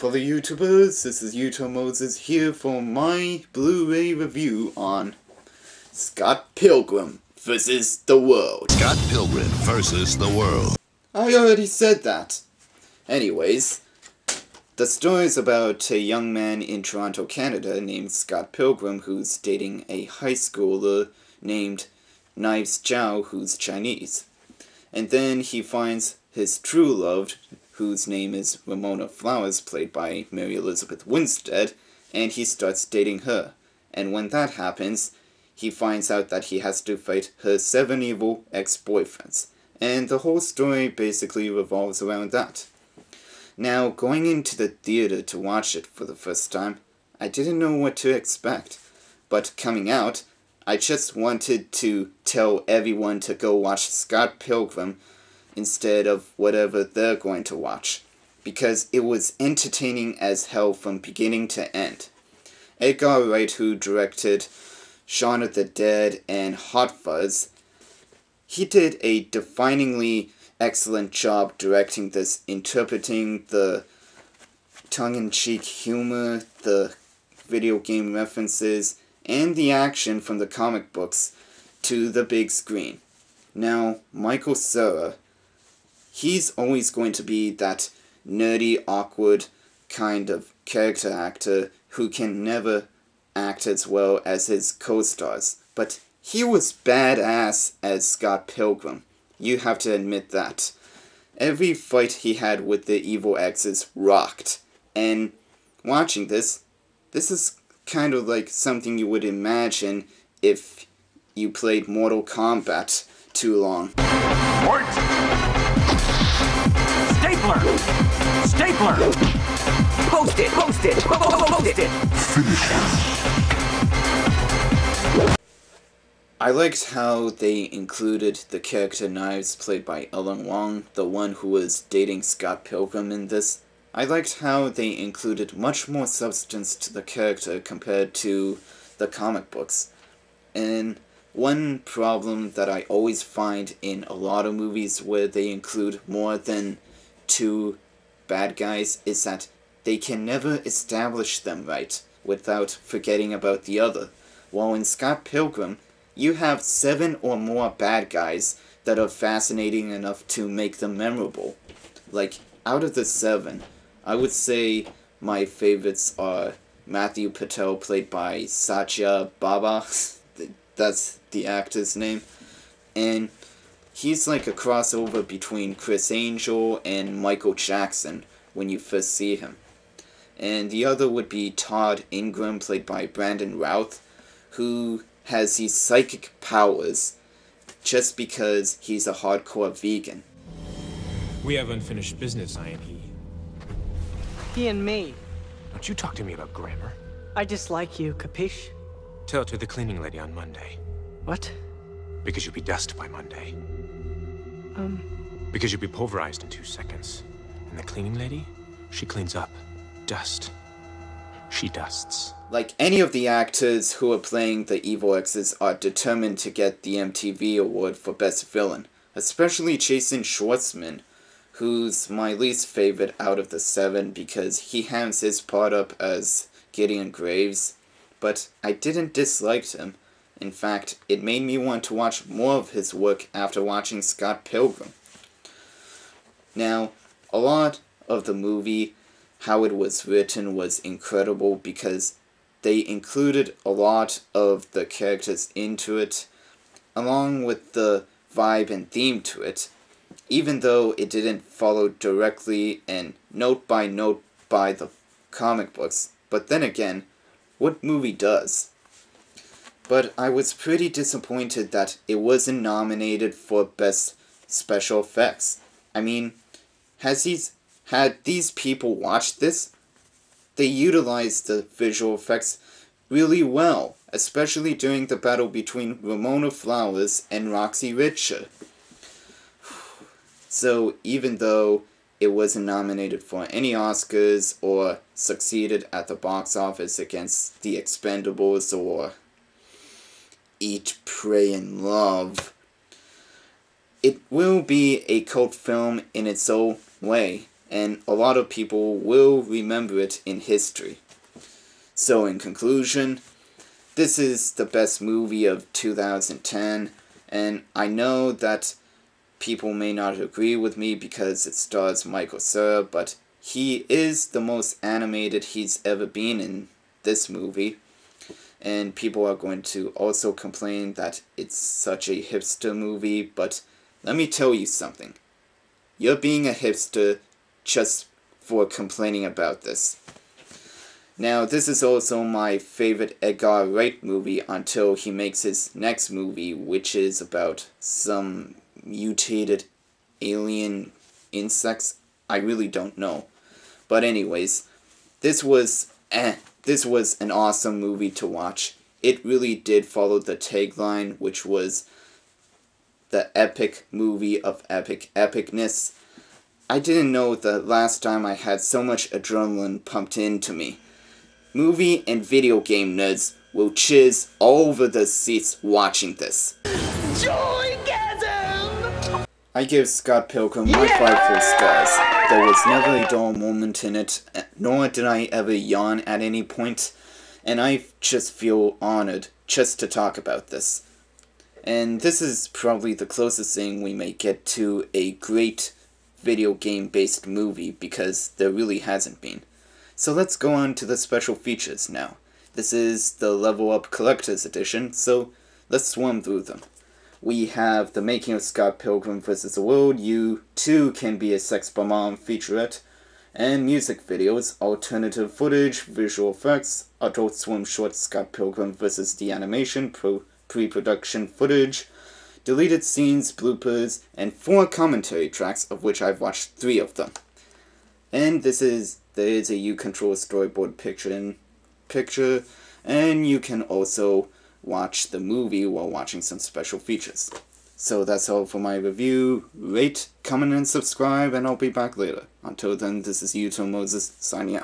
fellow YouTubers, this is YouTube Moses here for my Blu-ray review on Scott Pilgrim vs. the World. Scott Pilgrim vs. the World. I already said that. Anyways, the story is about a young man in Toronto, Canada named Scott Pilgrim who's dating a high schooler named Knives Chow who's Chinese. And then he finds his true love, whose name is Ramona Flowers, played by Mary Elizabeth Winstead, and he starts dating her. And when that happens, he finds out that he has to fight her 7 evil ex-boyfriends. And the whole story basically revolves around that. Now, going into the theater to watch it for the first time, I didn't know what to expect. But coming out, I just wanted to tell everyone to go watch Scott Pilgrim instead of whatever they're going to watch, because it was entertaining as hell from beginning to end. Edgar Wright, who directed Shaun of the Dead and Hot Fuzz, he did a definingly excellent job directing this, interpreting the tongue-in-cheek humor, the video game references, and the action from the comic books to the big screen. Now, Michael Cera, he's always going to be that nerdy, awkward kind of character actor who can never act as well as his co-stars. But he was badass as Scott Pilgrim. You have to admit that. Every fight he had with the evil exes rocked. And watching this is kind of like something you would imagine if you played Mortal Kombat too long. What? Stapler! Post it! Post it! Finish him. I liked how they included the character Knives, played by Ellen Wong, the one who was dating Scott Pilgrim in this. I liked how they included much more substance to the character compared to the comic books. And one problem that I always find in a lot of movies where they include more than 2 bad guys is that they can never establish them right without forgetting about the other. While in Scott Pilgrim, you have 7 or more bad guys that are fascinating enough to make them memorable. Like, out of the 7, I would say my favorites are Matthew Patel, played by Satya Baba. That's the actor's name. And he's like a crossover between Chris Angel and Michael Jackson when you first see him. And the other would be Todd Ingram, played by Brandon Routh, who has these psychic powers just because he's a hardcore vegan. We have unfinished business, I and he. He and me. Don't you talk to me about grammar. I dislike you, capiche? Tell it to the cleaning lady on Monday. What? Because you'll be dust by Monday. Because you'll be pulverized in 2 seconds. And the cleaning lady, she cleans up. Dust. She dusts. Like any of the actors who are playing the evil exes are determined to get the MTV award for Best Villain. Especially Jason Schwartzman, who's my least favorite out of the 7 because he hands his part up as Gideon Graves. But I didn't dislike him. In fact, it made me want to watch more of his work after watching Scott Pilgrim. Now, a lot of the movie, how it was written, was incredible because they included a lot of the characters into it, along with the vibe and theme to it, even though it didn't follow directly and note by the comic books. But then again, what movie does? But I was pretty disappointed that it wasn't nominated for Best Special Effects. I mean, had these people watched this? They utilized the visual effects really well, especially during the battle between Ramona Flowers and Roxy Richter. So even though it wasn't nominated for any Oscars or succeeded at the box office against The Expendables or Eat, Pray, and Love, it will be a cult film in its own way, and a lot of people will remember it in history. So in conclusion, this is the best movie of 2010, and I know that people may not agree with me because it stars Michael Cera, but he is the most animated he's ever been in this movie. And people are going to also complain that it's such a hipster movie, but let me tell you something. You're being a hipster just for complaining about this. Now, this is also my favorite Edgar Wright movie until he makes his next movie, which is about some mutated alien insects. I really don't know. But anyways, this was an awesome movie to watch. It really did follow the tagline, which was the epic movie of epic epicness. I didn't know the last time I had so much adrenaline pumped into me. Movie and video game nerds will chiz all over the seats watching this. Joygasm! I give Scott Pilgrim my 5 full stars. There was never a dull moment in it, nor did I ever yawn at any point, and I just feel honored just to talk about this. And this is probably the closest thing we may get to a great video game-based movie, because there really hasn't been. So let's go on to the special features now. This is the Level Up Collector's Edition, so let's swarm through them. We have the Making of Scott Pilgrim vs. the World, You Too Can Be a Sex Bomb featurette, and music videos, alternative footage, visual effects, Adult Swim short Scott Pilgrim vs. the Animation, pre-production footage, deleted scenes, bloopers, and 4 commentary tracks, of which I've watched 3 of them. And there is a You Control storyboard picture, and you can also watch the movie while watching some special features. So that's all for my review. Rate, comment, and subscribe, and I'll be back later. Until then, this is Yuto Moses, signing out.